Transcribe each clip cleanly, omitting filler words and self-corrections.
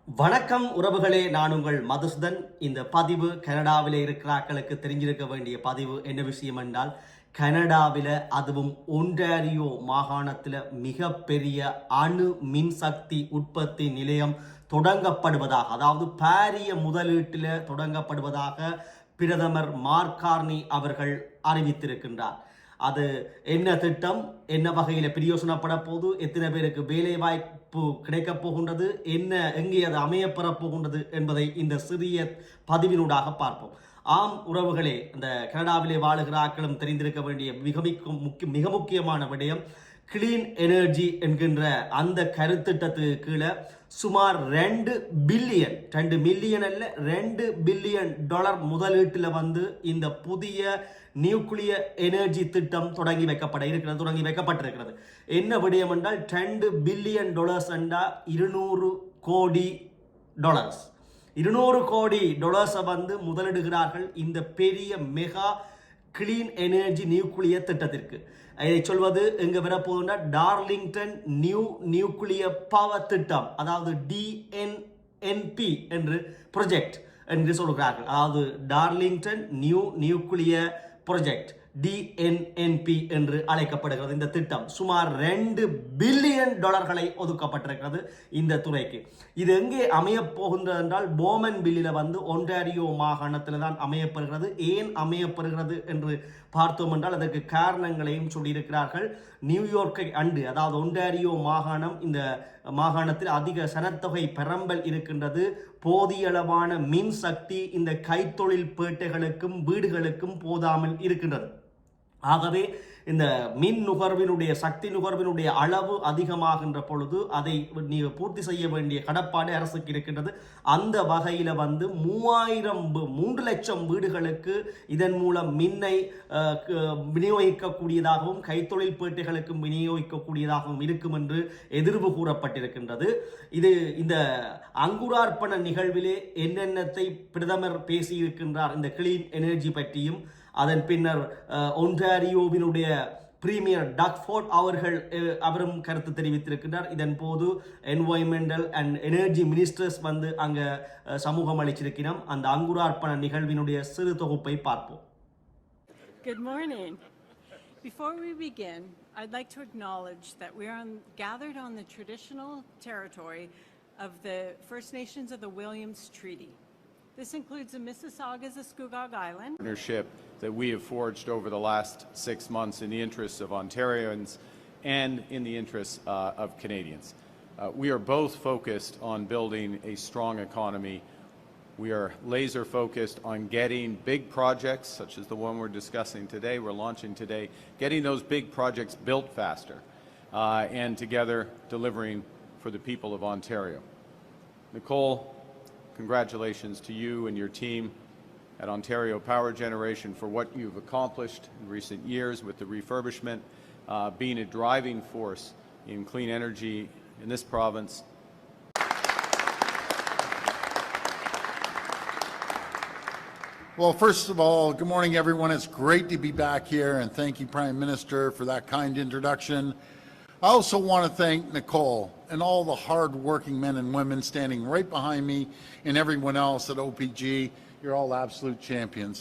வணக்கம் உறவுகளே, நான் உங்கள் மதுசூதன். இந்த பதிவு கனடாவில் இருக்கிறார்களுக்கு தெரிஞ்சிருக்க வேண்டிய பதிவு என்ன விஷயம் என்றால், கனடாவில் அதுவும் ஒன்டாரியோ மாகாணத்தில் மிகப்பெரிய அணு மின்சக்தி உற்பத்தி நிலையம் தொடங்கப்படுவதாக, அதாவது பாரிய முதலீட்டில் தொடங்கப்படுவதாக பிரதமர் மார்க் கார்னி அவர்கள் அறிவித்திருக்கின்றார். அது என்ன திட்டம், என்ன வகையில் பிரயோசனப்பட போது, எத்தனை பேருக்கு வேலை வாய்ப்பு கிடைக்கப் போகின்றது, என்ன எங்கே அது அமையப்பெற போகின்றது என்பதை இந்த சிறிய பதிவினூடாக பார்ப்போம். ஆம் உறவுகளே, இந்த கனடாவிலே வாழுகிற ஆக்களும் தெரிந்திருக்க வேண்டிய மிக முக்கியமான விடயம் கிளீன் எனர்ஜி என்கின்ற அந்த கருத்திட்டத்துக்கு கீழே சுமார் 2 மில்லியன் அல்ல $2 பில்லியன் முதலீட்டில் இந்த புதிய நியூக்ளியர் எனர்ஜி திட்டம் தொடங்கி வைக்கப்பட்டிருக்கிறது. என்ன விடயம் என்றால் $2 பில்லியன் என்றால் 200 கோடி டாலர்ஸ். 200 கோடி டாலர்ஸை முதலிடுகிறார்கள் இந்த பெரிய மெகா கிளீன் எனர்ஜி நியூக்ளியர் திட்டத்திற்கு. இதை சொல்வது எங்க வரப்போகுதுன்னா டார்லிங்டன் நியூக்ளியர் பவர் திட்டம், அதாவது டிஎன்என்பி என்று ப்ரொஜெக்ட் என்று சொல்கிறார்கள். அதாவது டார்லிங்டன் நியூக்ளியர் ப்ரொஜெக்ட் டிஎன்என்பி என்று அழைக்கப்படுகிறது. இந்த திட்டம் சுமார் $2 பில்லியன் ஒதுக்கப்பட்டிருக்கிறது இந்த துறைக்கு. இது எங்கே அமையப் போகின்றது என்றால் போமன் பில்லில் ஒன்டாரியோ மாகாணத்தில் தான் அமையப்படுகிறது. ஏன் அமையப்படுகிறது என்று பார்த்தோம் என்றால் அதற்கு காரணங்களையும் சொல்லியிருக்கிறார்கள். நியூயார்க்கை அண்டு, அதாவது ஒன்டாரியோ மாகாணம், இந்த மாகாணத்தில் அதிக சனத்தொகை பெரம்பல் இருக்கின்றது. போதிய அளவான மின் சக்தி இந்த கைத்தொழில் பேட்டைகளுக்கும் வீடுகளுக்கும் போதாமல் இருக்கின்றது. ஆகவே இந்த மின் நுகர்வினுடைய சக்தி நுகர்வினுடைய அளவு அதிகமாகின்ற பொழுது அதை பூர்த்தி செய்ய வேண்டிய கடப்பாடு அரசுக்கு இருக்கின்றது. அந்த வகையில் 3 லட்சம் வீடுகளுக்கு இதன் மூலம் மின்னை விநியோகிக்கக்கூடியதாகவும் கைத்தொழில் பேட்டைகளுக்கும் விநியோகிக்கக்கூடியதாகவும் இருக்கும் என்று எதிர்வு கூறப்பட்டிருக்கின்றது. இந்த அங்குரார்ப்பண நிகழ்விலே என்னென்னத்தை பிரதமர் பேசியிருக்கின்றார் இந்த கிளீன் எனர்ஜி பற்றியும், அதன் பின்னர் ஒன்டாரியோவினுடைய பிரீமியர் டக் ஃபோர்ட் அவரும் கருத்து தெரிவித்திருக்கிறார். இதன் போது என்வாயன்மெண்டல் அண்ட் எனர்ஜி மினிஸ்டர்ஸ் அங்க சமூகம் அளிச்சிருக்கிறோம். அந்த அங்குரார்ப்பண நிகழ்வினுடைய சிறு தொகுப்பை பார்ப்போம். Good morning. Before we begin, I'd like to acknowledge that we are gathered on the traditional territory of the First Nations of the Williams Treaty. This includes the Mississaugas of Scugog Island. Partnership that we have forged over the last 6 months in the interests of Ontarians and in the interests of Canadians. We are both focused on building a strong economy. We are laser focused on getting big projects such as the one we're discussing today, we're launching today, getting those big projects built faster and together delivering for the people of Ontario. Nicole, congratulations to you and your team at Ontario Power Generation for what you've accomplished in recent years with the refurbishment, being a driving force in clean energy in this province. Well, first of all, good morning, everyone. It's great to be back here, and thank you, Prime Minister, for that kind introduction. I also want to thank Nicole and all the hard-working men and women standing right behind me and everyone else at OPG. You're all absolute champions.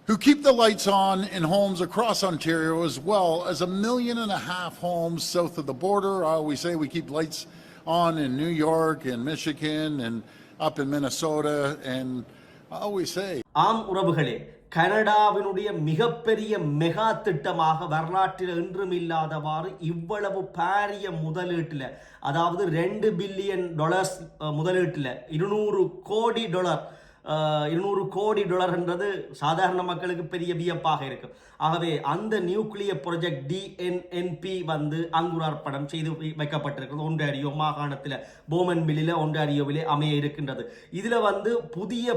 Who keep the lights on in homes across Ontario, as well as 1.5 million homes south of the border. I always say we keep lights on in New York and Michigan and up in Minnesota, and I always say. ஆம் உறவுகளே, கனடாவினுடைய மிகப்பெரிய mega திட்டமாக வரலாற்றில் என்றும் இல்லாதவாறு இவ்வளவு பாரிய முதலீட்டில், அதாவது $2 பில்லியன் முதலீட்டில் $200 கோடி என்றது சாதாரண மக்களுக்கு பெரிய வியப்பாக இருக்கும். ஆகவே அந்த நியூக்ளியர் ப்ராஜெக்ட் டிஎன்என்பி அங்குரார்ப்பணம் செய்து வைக்கப்பட்டிருக்கிறது. ஒன்டாரியோ மாகாணத்தில் போமன் பில்லில் ஒன்டாரியோவிலே அமைய இருக்கின்றது. இதில் புதிய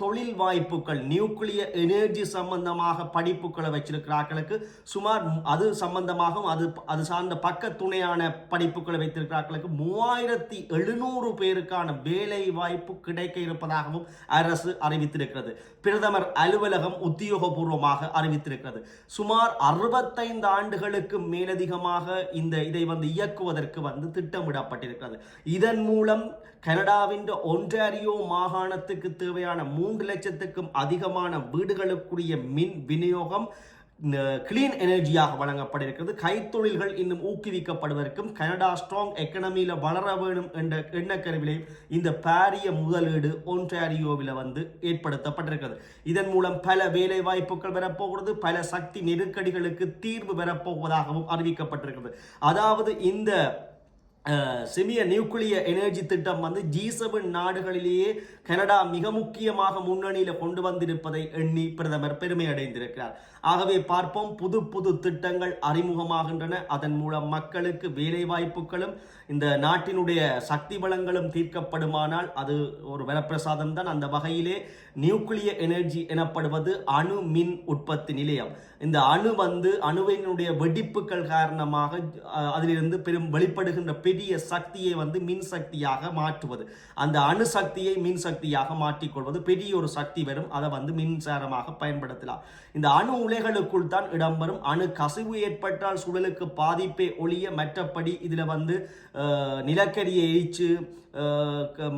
தொழில் வாய்ப்புகள், நியூக்ளியர் எனர்ஜி சம்பந்தமாக படிப்புகளை வச்சிருக்கிறார்களுக்கு, சுமார் அது சம்பந்தமாகவும் அது சார்ந்த பக்க துணையான படிப்புகளை வைத்திருக்கிறார்களுக்கு 3700 பேருக்கான வேலை வாய்ப்பு கிடைக்க இருப்பதாகவும் அரசு அறிவித்திருக்கிறது. பிரதமர் அலுவலகம் உத்தியோகபூர்வமாக அறிவித்திருக்கிறது. சுமார் 65 ஆண்டுகளுக்கு மேலதிகமாக இதை இயக்குவதற்கு திட்டமிடப்பட்டிருக்கிறது. இதன் மூலம் கனடாவின் ஒன்டாரியோ மாகாணத்துக்கு தேவையான 3 லட்சத்துக்கும் அதிகமான வீடுகளுக்குரிய மின் விநியோகம் கிளீன் எனர்ஜியாக வழங்கப்பட்டிருக்கிறது. கைத்தொழில்கள் இன்னும் ஊக்குவிக்கப்படுவதற்கும் கனடா ஸ்ட்ராங் எக்கனமியில வளர வேணும் என்ற எண்ணக்கருவிலே இந்த பாரிய முதலீடு ஒன்டாரியோவில் ஏற்படுத்தப்பட்டிருக்கிறது. இதன் மூலம் பல வேலை வாய்ப்புகள் பெறப்போகிறது, பல சக்தி நெருக்கடிகளுக்கு தீர்வு பெறப்போவதாகவும் அறிவிக்கப்பட்டிருக்கிறது. அதாவது இந்த செமிய நியூக்ளியர் எனர்ஜி திட்டம் G7 நாடுகளிலேயே கனடா மிக முக்கியமாக முன்னணியில் கொண்டு வந்திருப்பதை எண்ணி பிரதமர் பெருமை அடைந்திருக்கிறார். ஆகவே பார்ப்போம், புது புது திட்டங்கள் அறிமுகமாகின்றன. அதன் மூலம் மக்களுக்கு வேலை வாய்ப்புகளும் இந்த நாட்டினுடைய சக்தி வளங்களும் தீர்க்கப்படுமானால் அது ஒரு வரப்பிரசாதம் தான். அந்த வகையிலே நியூக்ளியர் எனர்ஜி எனப்படுவது அணு மின் உற்பத்தி நிலையம். இந்த அணுவினுடைய வெடிப்புகள் காரணமாக அதிலிருந்து பெரும் வெளிப்படுகின்ற பெரிய சக்தியை மின் சக்தியாக மாற்றுவது, அந்த அணு சக்தியை மின் சக்தியாக மாற்றிக்கொள்வது, பெரிய ஒரு சக்தி வரும், அதை மின்சாரமாக பயன்படுத்தலாம். இந்த அணு உலைகளுக்குள் தான் இடம்பெறும். அணு கசிவு ஏற்பட்டால் சூழலுக்கு பாதிப்பை ஒழிய மற்றபடி இதுல நிலக்கரியை எரிச்சு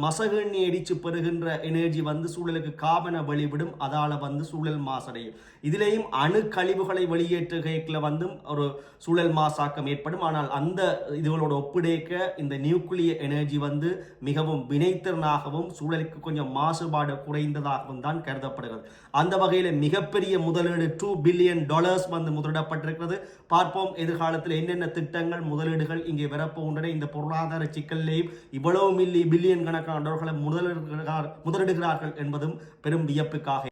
மசகண்ணி எரிச்சு பெறுகின்ற எனர்ஜி சூழலுக்கு காபன வெளிவிடும். அதால சூழல் மாசடையும். இதிலேயும் அணு கழிவுகளை வெளியேற்றுகைக்குள்ள ஒரு சூழல் மாசாக்கம் ஏற்படும். ஆனால் அந்த இதுகளோட ஒப்பிடைக்க இந்த நியூக்ளியர் எனர்ஜி மிகவும் வினைத்திறனாகவும் சூழலுக்கு கொஞ்சம் மாசுபாடு குறைந்ததாகவும் தான் கருதப்படுகிறது. அந்த வகையில் மிகப்பெரிய முதலீடு $2 பில்லியன் முதலிடப்பட்டிருக்கிறது. பார்ப்போம் எதிர்காலத்தில் என்னென்ன திட்டங்கள் முதலீடுகள் இங்கே வரப்போகின்றன. இந்த பொருளாதார சிக்கலிலேயும் இவ்வளவு பில்லியன் கணக்கான டாலர்களை முதலிடுகிறார்கள் என்பதும் பெரும் வியப்புக்காக